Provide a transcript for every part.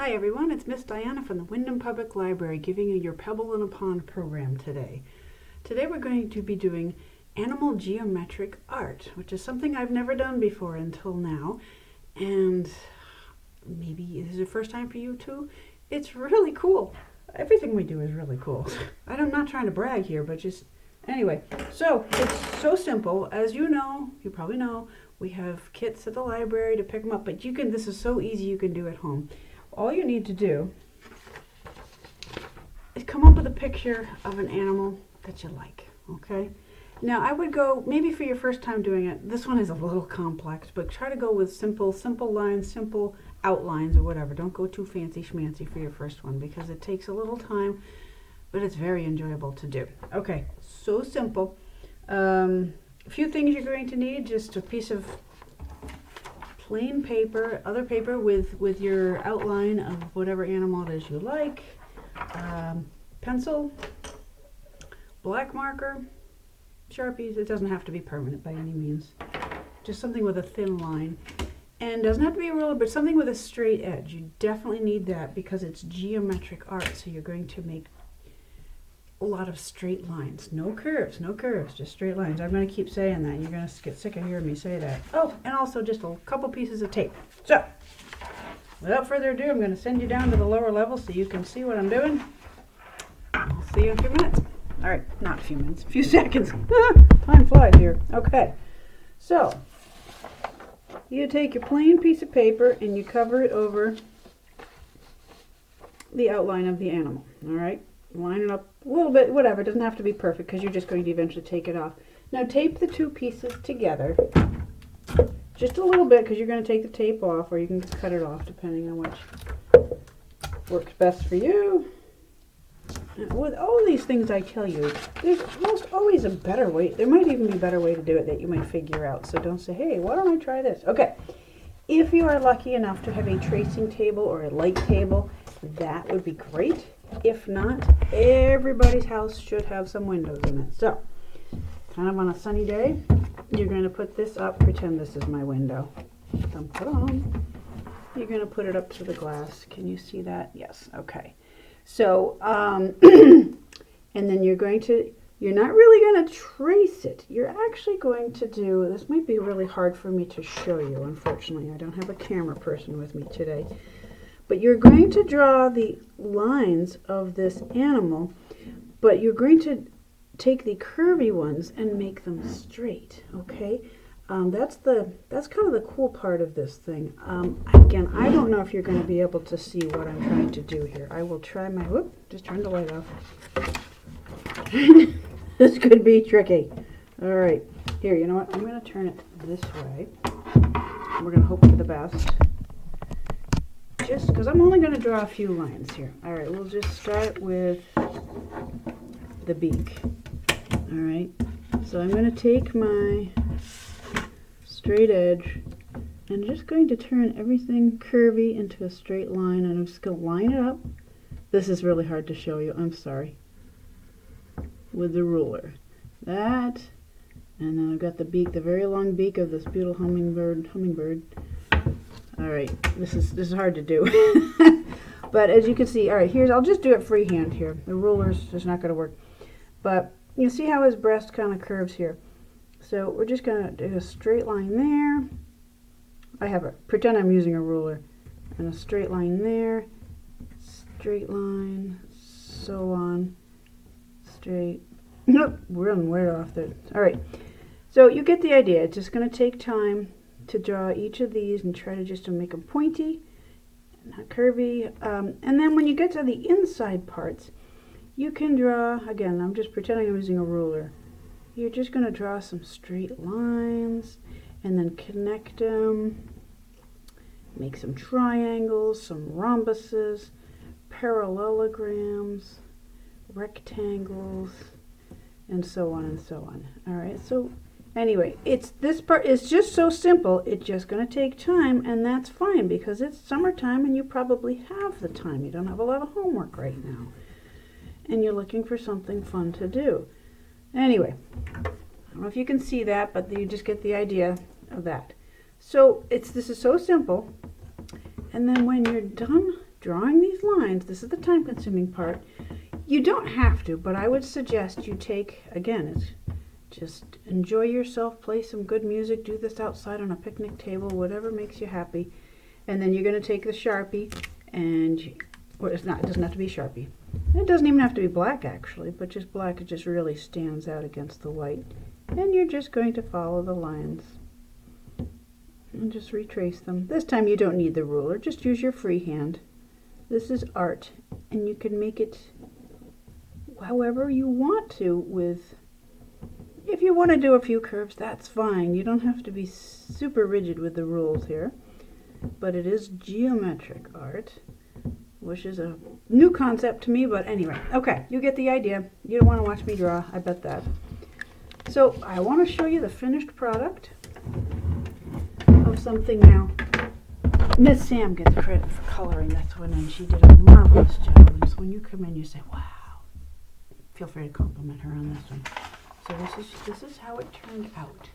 Hi everyone, it's Miss Diana from the Windham Public Library giving you your Pebble in a Pond program today. Today we're going to be doing animal geometric art, which is something I've never done before until now, and maybe this is the first time for you too. It's really cool. Everything we do is really cool. I'm not trying to brag here, but just anyway. So it's so simple. As you know, you probably know, we have kits at the library to pick them up, but this is so easy you can do at home. All you need to do is come up with a picture of an animal that you like, okay? Now I would go, maybe for your first time doing it, this one is a little complex, but try to go with simple lines, simple outlines or whatever. Don't go too fancy schmancy for your first one because it takes a little time, but it's very enjoyable to do. Okay, so simple. A few things you're going to need, just a piece of plain paper, other paper with your outline of whatever animal it is you like, pencil, black marker, Sharpies. It doesn't have to be permanent by any means, just something with a thin line, and doesn't have to be a ruler, but something with a straight edge. You definitely need that because it's geometric art, so you're going to make a lot of straight lines. No curves, just straight lines. I'm going to keep saying that. You're going to get sick of hearing me say that. Oh, and also just a couple pieces of tape. So, without further ado, I'm going to send you down to the lower level so you can see what I'm doing. I'll see you in a few minutes. All right, not a few minutes, a few seconds. Time flies here. Okay, so you take your plain piece of paper and you cover it over the outline of the animal. All right. Line it up a little bit, whatever. It doesn't have to be perfect because you're just going to eventually take it off. Now tape the two pieces together just a little bit because you're going to take the tape off, or you can just cut it off depending on which works best for you. Now, with all these things I tell you, there's almost always a better way. There might even be a better way to do it that you might figure out. So don't say, hey, why don't I try this? Okay. If you are lucky enough to have a tracing table or a light table, that would be great. If not, everybody's house should have some windows in it. So, kind of on a sunny day, you're going to put this up. Pretend this is my window. Dum-da-dum. You're going to put it up to the glass. Can you see that? Yes. Okay. So, and then you're not really going to trace it. You're actually going to do, this might be really hard for me to show you, unfortunately. I don't have a camera person with me today. But you're going to draw the lines of this animal, but you're going to take the curvy ones and make them straight, okay? That's kind of the cool part of this thing. Again, I don't know if you're going to be able to see what I'm trying to do here. I will try my, just turn the light off. This could be tricky. All right, here, you know what? I'm going to turn it this way. We're going to hope for the best. Just because I'm only going to draw a few lines here. All right, we'll just start with the beak. All right, so I'm going to take my straight edge and just going to turn everything curvy into a straight line, and I'm just going to line it up. This is really hard to show you, I'm sorry, with the ruler. That, and then I've got the beak, the very long beak of this beautiful hummingbird. All right, this is hard to do. But as you can see, all right, I'll just do it freehand here. The ruler's just not going to work. But you see how his breast kind of curves here. So we're just going to do a straight line there. Pretend I'm using a ruler. And a straight line there. Straight line, so on. Straight. Nope, we're way off there. All right, so you get the idea. It's just going to take time to draw each of these and try to make them pointy, not curvy. And then when you get to the inside parts, you can draw, again, I'm just pretending I'm using a ruler. You're just going to draw some straight lines and then connect them, make some triangles, some rhombuses, parallelograms, rectangles, and so on and so on. All right, so anyway, this part is just so simple. It's just going to take time, and that's fine because it's summertime and you probably have the time. You don't have a lot of homework right now, and you're looking for something fun to do. Anyway, I don't know if you can see that, but you just get the idea of that. So this is so simple, and then when you're done drawing these lines, this is the time-consuming part. You don't have to, but I would suggest you take, again, it's just enjoy yourself, play some good music, do this outside on a picnic table, whatever makes you happy. And then you're going to take the Sharpie, and well, it doesn't have to be Sharpie. It doesn't even have to be black, actually, but just black, it just really stands out against the white. And you're just going to follow the lines and just retrace them. This time you don't need the ruler, just use your free hand. This is art, and you can make it however you want to with, if you want to do a few curves, that's fine. You don't have to be super rigid with the rules here, but it is geometric art, which is a new concept to me, but anyway, okay, you get the idea. You don't want to watch me draw, I bet that. So I want to show you the finished product of something now. Miss Sam gets credit for coloring this one, and she did a marvelous job. And so when you come in, you say, wow. Feel free to compliment her on this one. So this is how it turned out.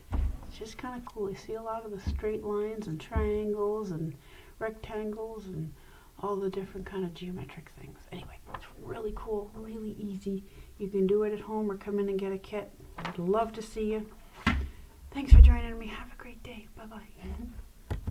It's just kind of cool. You see a lot of the straight lines and triangles and rectangles and all the different kind of geometric things. Anyway, it's really cool, really easy. You can do it at home or come in and get a kit. I'd love to see you. Thanks for joining me. Have a great day. Bye-bye.